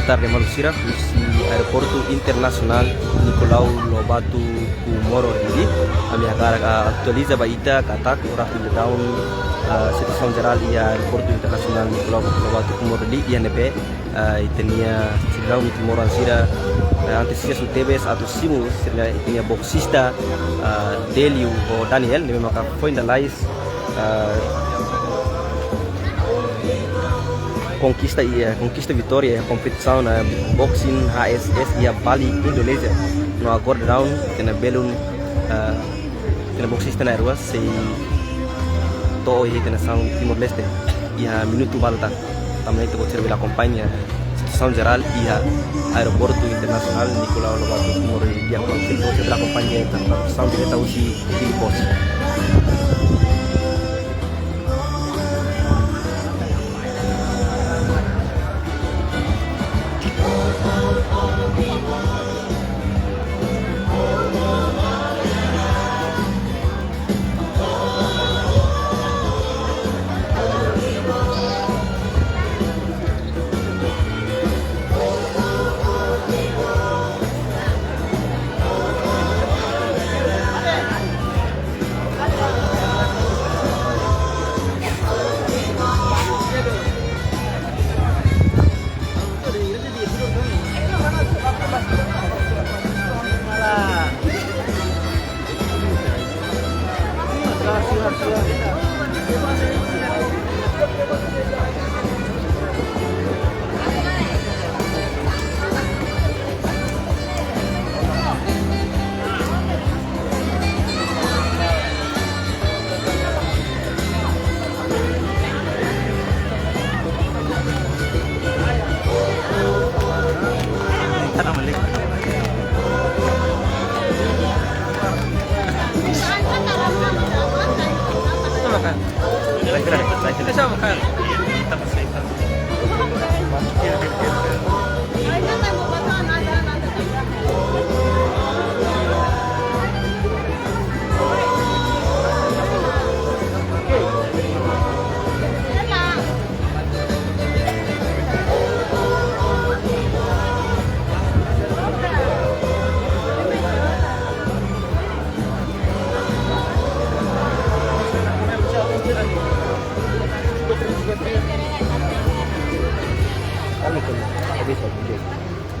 tarde, Malusira, o aeroporto internacional Nicolau Lobato Comoro Dili. A minha cara atualiza baita katak ora fil down situação geral e aeroporto internacional Nicolau Lobato Comoro Dili INP itenia sidau mit moransira antesias utebes atau simu sila itenia boxista Delio o Daniel nebe maka foi lais conquista vitória competição na boxing HSS e a Bali Indonesia no agora round kena belun kena boxista na rua se to e kena são Timor Leste e a minuto balta também te vou servir a companhia situação geral e a aeroporto internacional Nicolau Lobato Comoro Dili yang konflik vou servir a companhia tradução direta usi Filipos.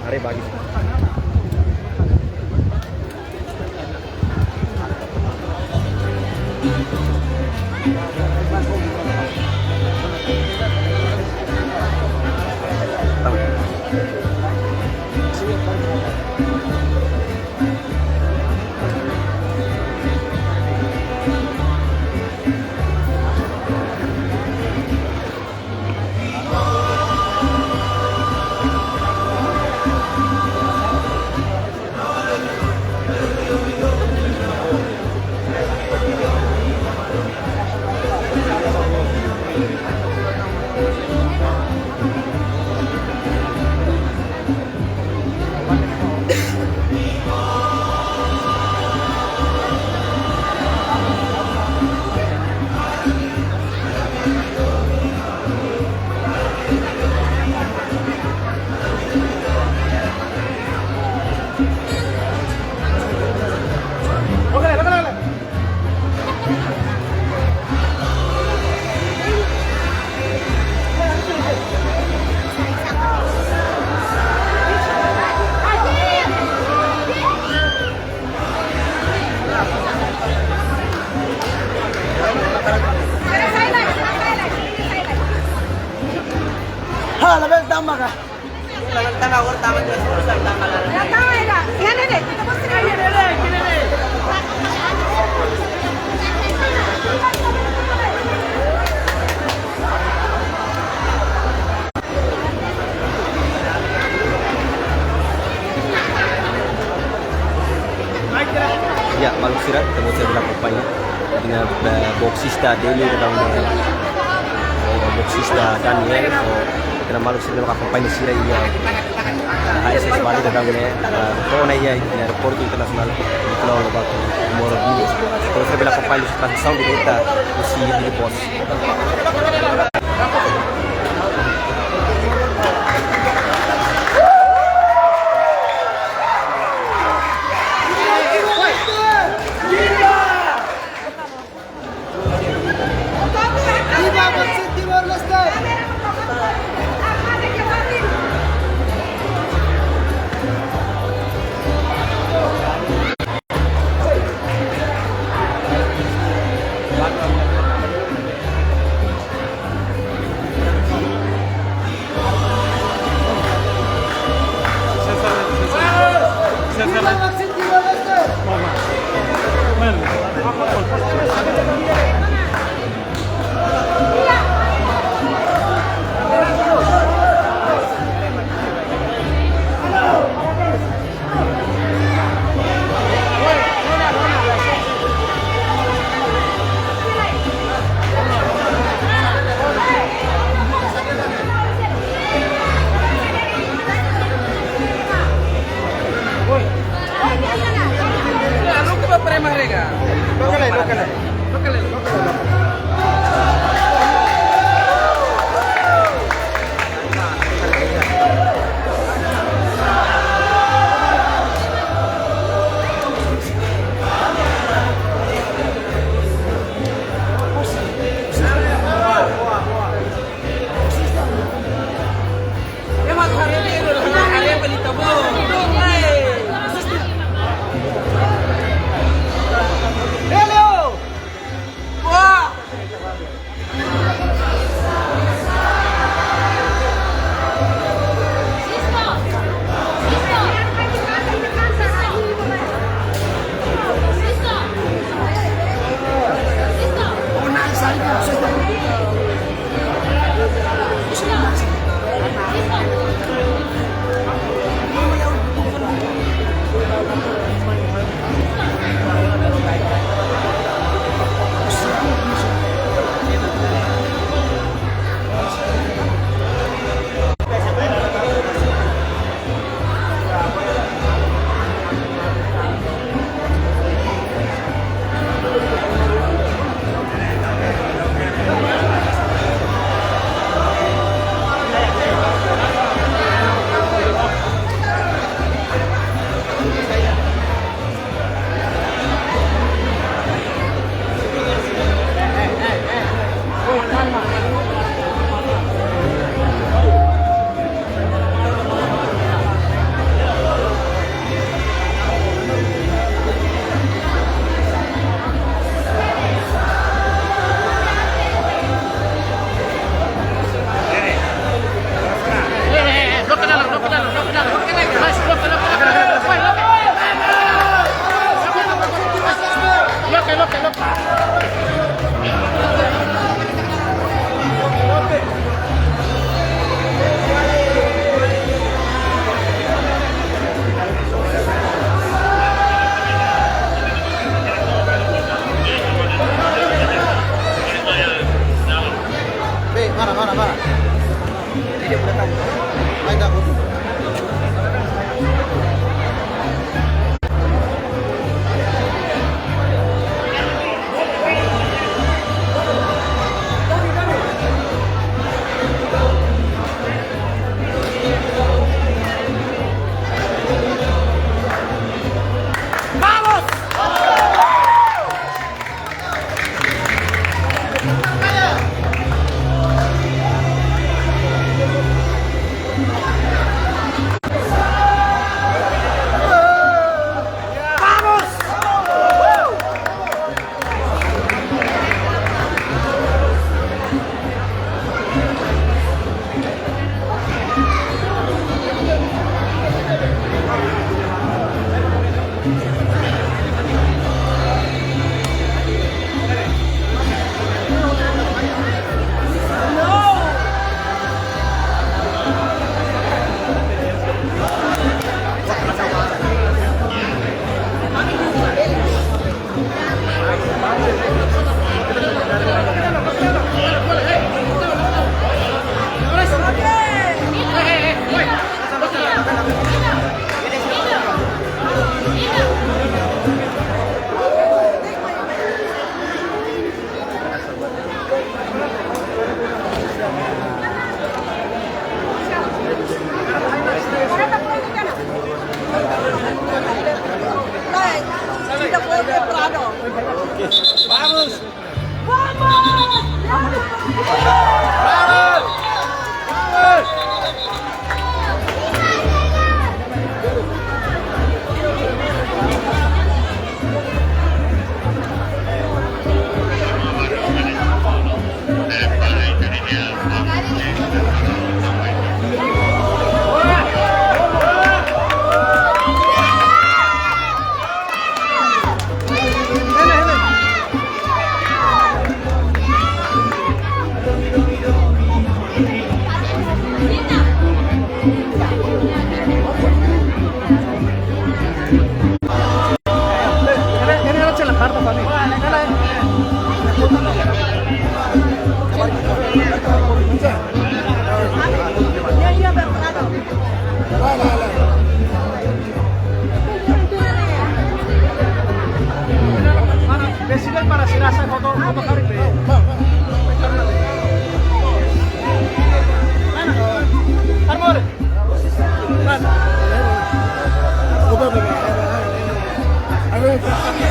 Are bagi. Label tama ka. Label tama or tama ka. Tama ka. Ya tama ida. Yan ide. Kita pasti kaya ide. Kini. Ya, Malusira, temu saya bilang kompanya dengan boxista Delio dan boxista Daniel. Kena Malusira dengan kompanya Sira iya. HSS Bali dan Kona iya di aeroporto internasional Nicolau Lobato Comoro Dili. Kalau saya bilang kompanya transmissão direta usi Filipos.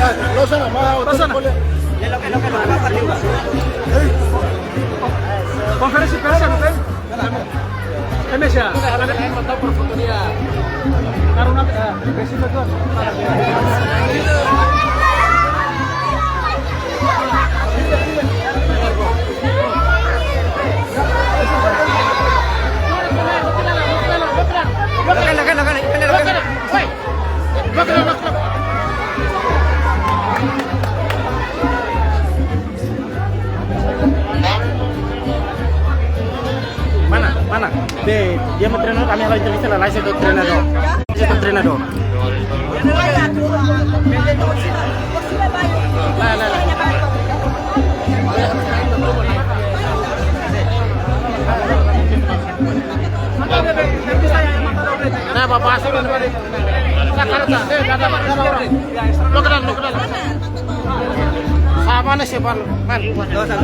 Losana, conferensi persa no tem? MSA, ada mandar por foto dia. Karena besok tuh. Mana? Dia mau trainer, kami harus entrevista la license del entrenador. Es el entrenador. Nah, bapak asal dari Jakarta. Lo kenal. Sama nih sih, Bang. Man. Dosa.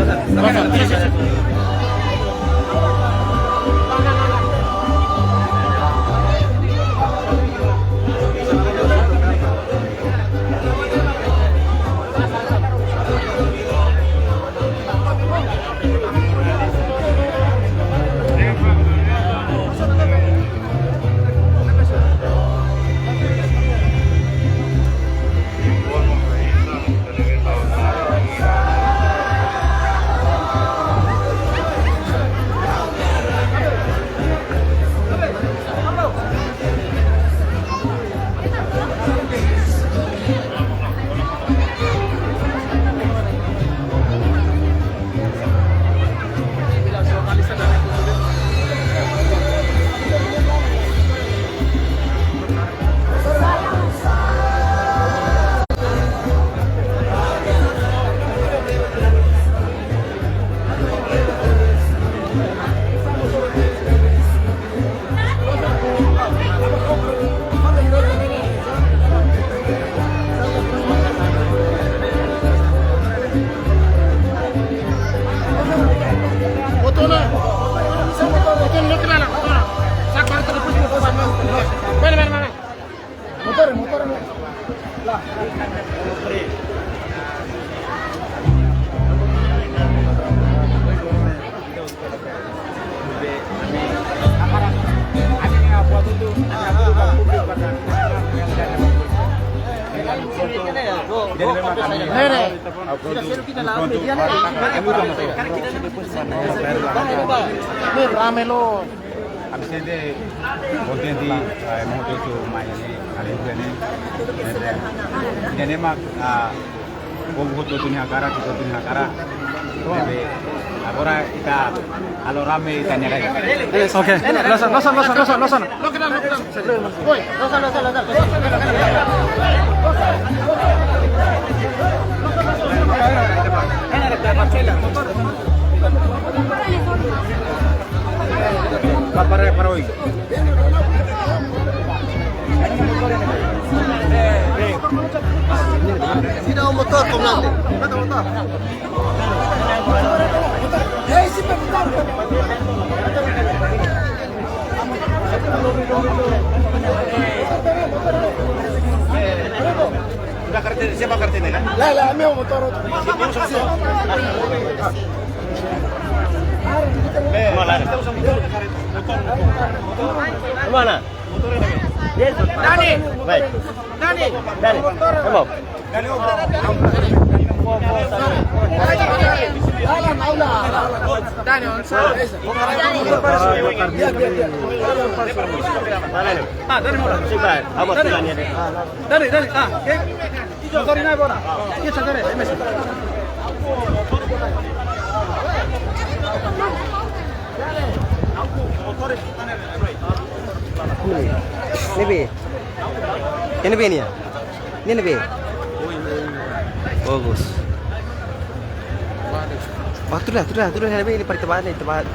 Ramelo. Habis itu kemudian di mau itu mainnya kali ini. Jadi mak buku itu Hakara. Jadi agora kita alo rame tanya lagi. Oke. Losan. Woi, losan. Para hoy. Tidak mau motor komando. Mata motor. Si motor. Siapa kartunya kan? Lah, meu motor. Mana? Dani. Baik. Dani. Kamu. Dani, Mana nih? Dani mula. Siapa? Amat bilangnya deh. Dani. Motor ini apa? Iya, cakare. Ini be ya? Ini be. Bagus. Waktu dah, ini pertemuan ini tempat.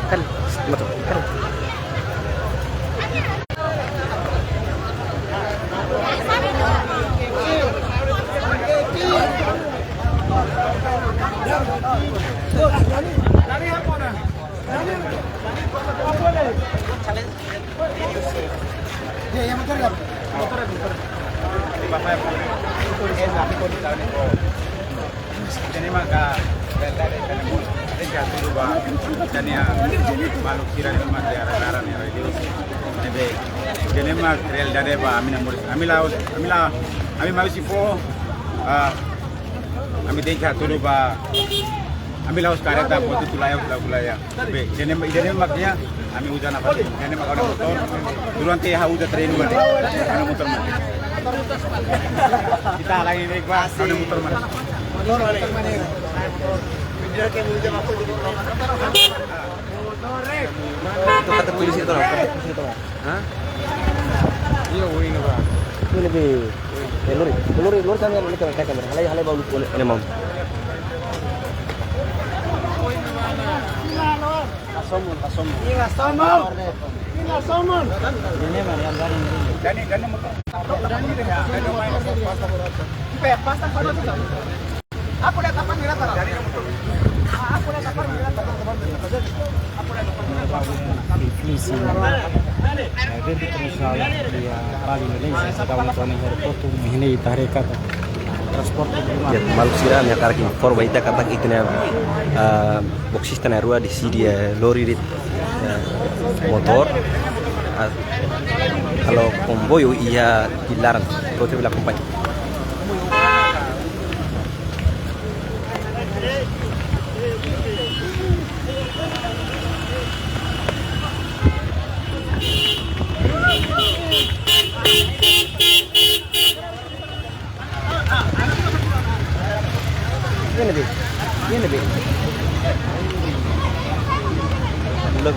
Kan. Betul. Kan. Jadi maka balok siran itu mati arah-arah nih radio. Jadi mak real dari ba amina murid. Ami mau sipo. Ami dengar dulu ba. Ami laos kareta buat itu layak. Jadi maknya ami hujan apa? Jadi mak ada motor. Duluan teh hujan train ba. Ada motor mah. Kita lagi naik ba. Ada motor mah. Itu kata polisi itu apa? Hah? Iya, ini ba. Ini lebih lori kan yang kita kayak kamera. Halai bau boleh ini mau. Asom. Ini mana yang garing? Dani motor. Aku lihat apa mira tara. Aku lihat apa mira tara. Riflisi dari perusahaan dia Bali Malaysia sedang mengalami aeroportu mengenai tarikat transport Ya, malu siram ya karena for baita kata ikna boksista na rua di sini lori di motor. Kalau komboyo iya dilarang, kau tidak boleh kompany. Ini lebih. Belum.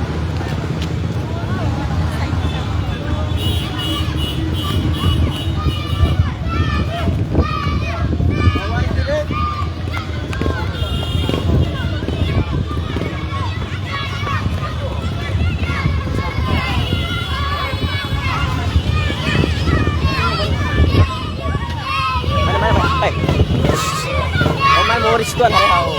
Moris tuan hari hau.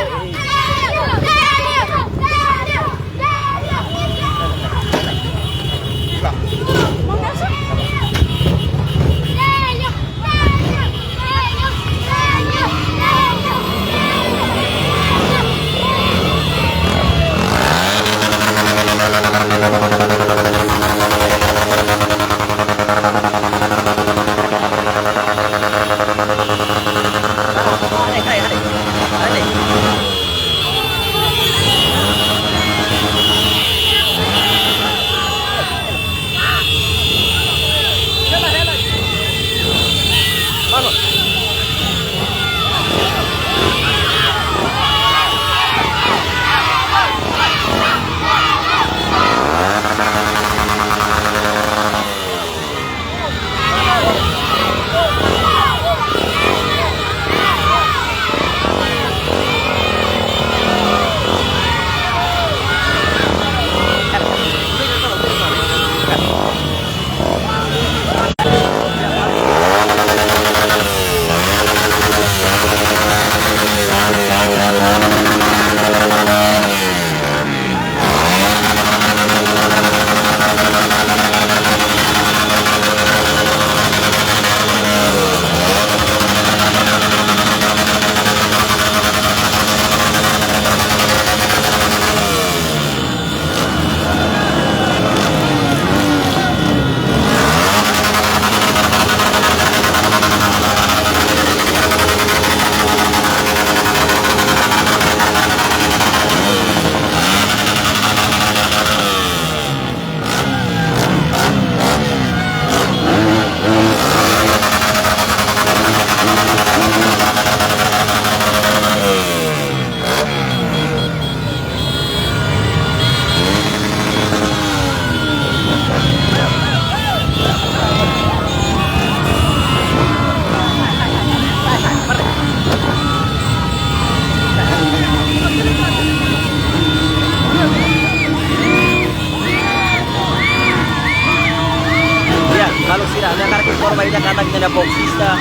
Baita kata kita na boxista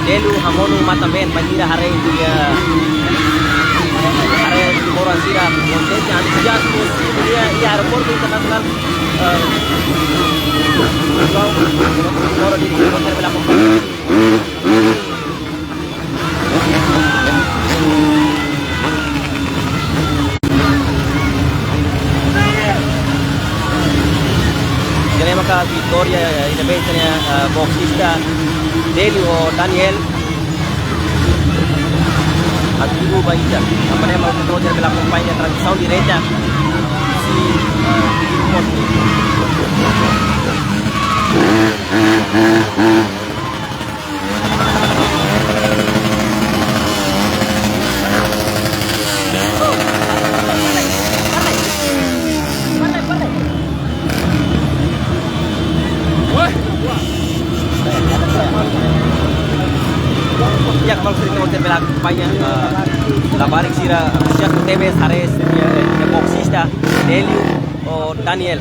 delu hamonu matamen manira hare dia hare moran sira monte antusiasmo Porto Internacional di konser belakang. Jadi maka Victoria independentnya boxista Delio Daniel Atibu Baija apa dia mau ketemu dari belakang pemainnya transição direita si Porto. Ya kalau sering mau terbelah banyak labarik sira siap TV Sares ya boxista Delio o Daniel.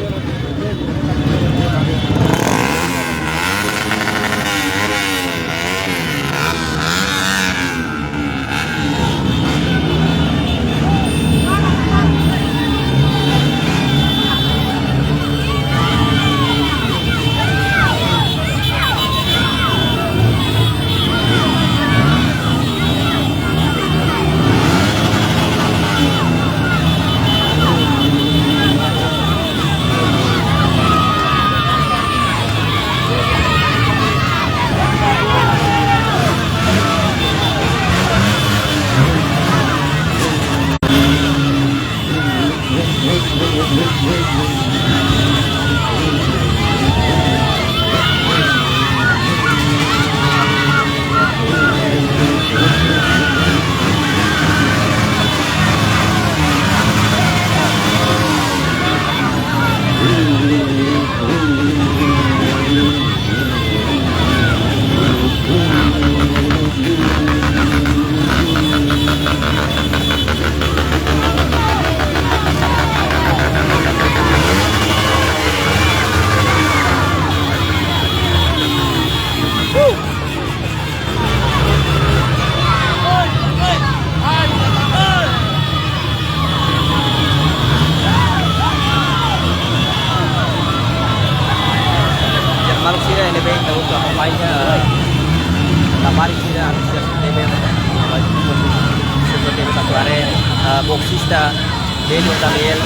Boxista Delio Daniel.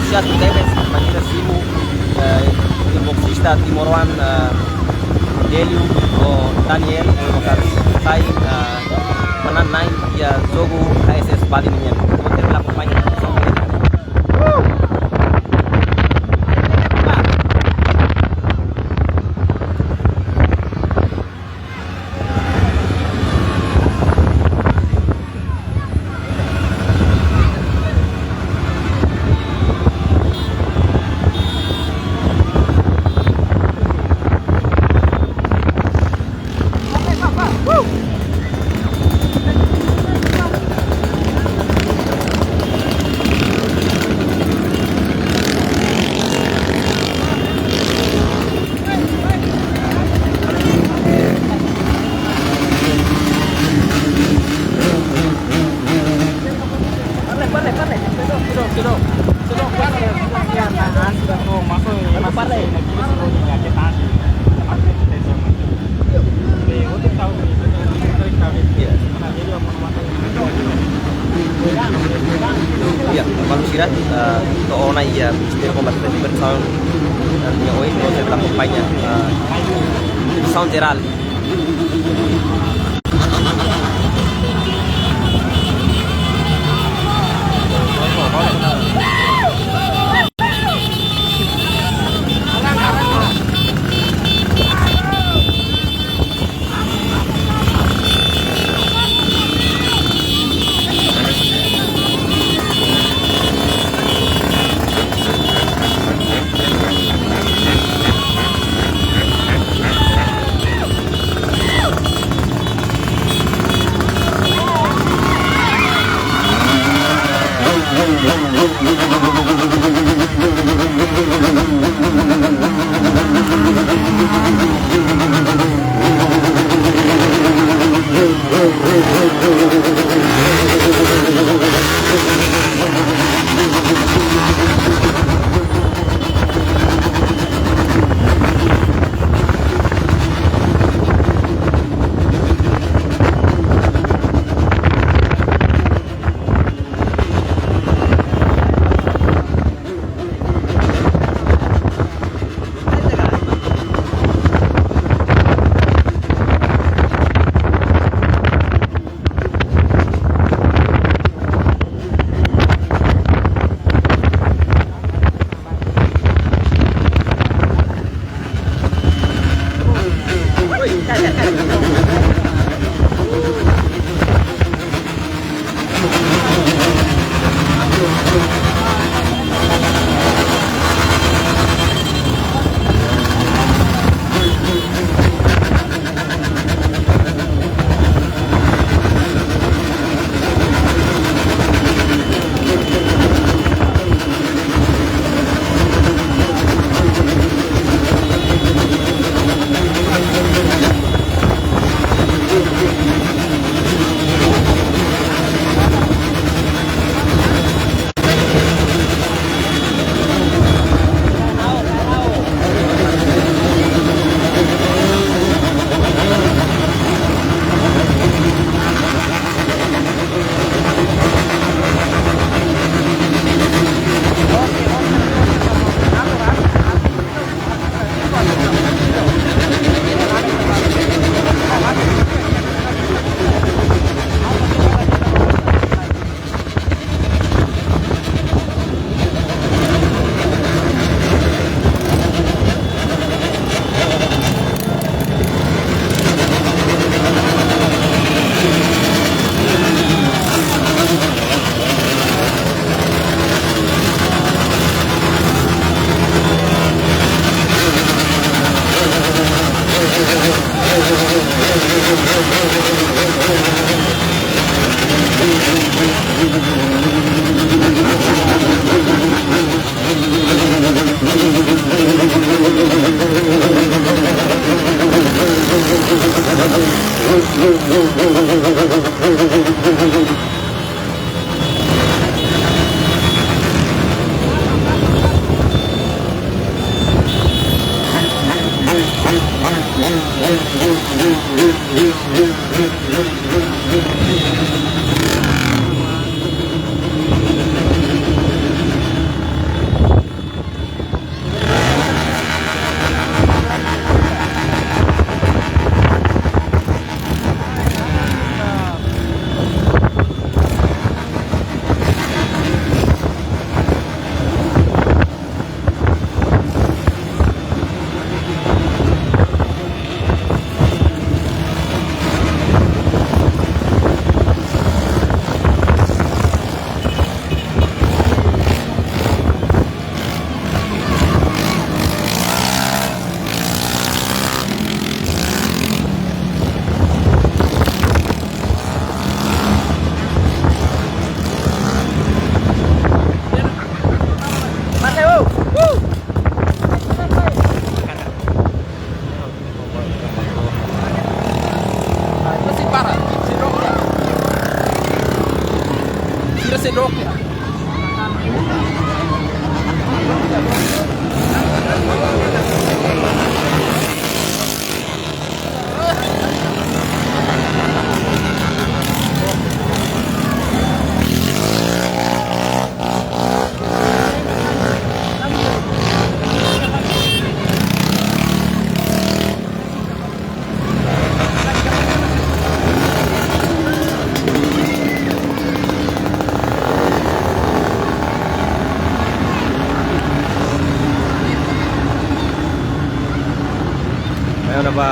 Siat Teves, Manila Simu, yung boxista Timoruan Delio o Daniel Mokar Sai menanai ya Zogu HSS Bali niyan. Kemudian lakukan banyak. Ya, manusia ke ona ya Mister Combatente Bersound yang hoy no se la acompaña Sound Geral. Ayaw na ba?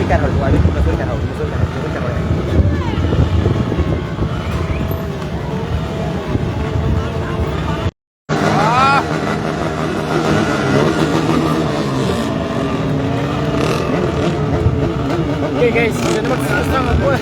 Kan harus wajib memasukkan harus memasukkan Oke guys, jangan lupa sama gue.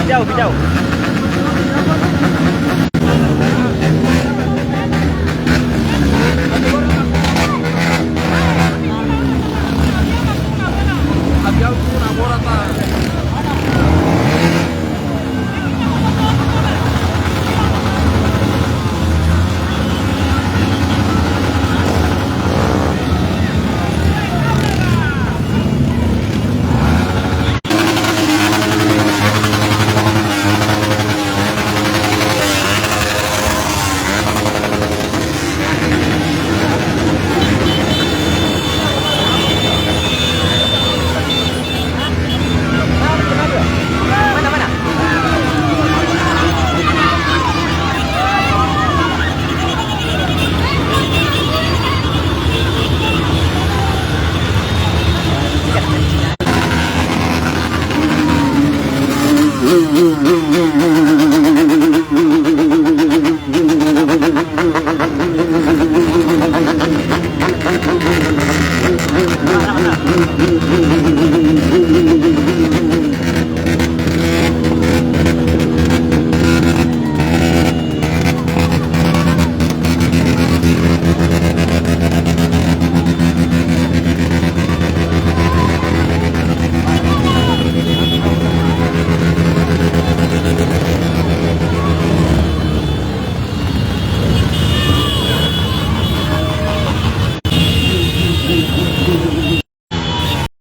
Jauh, jauh.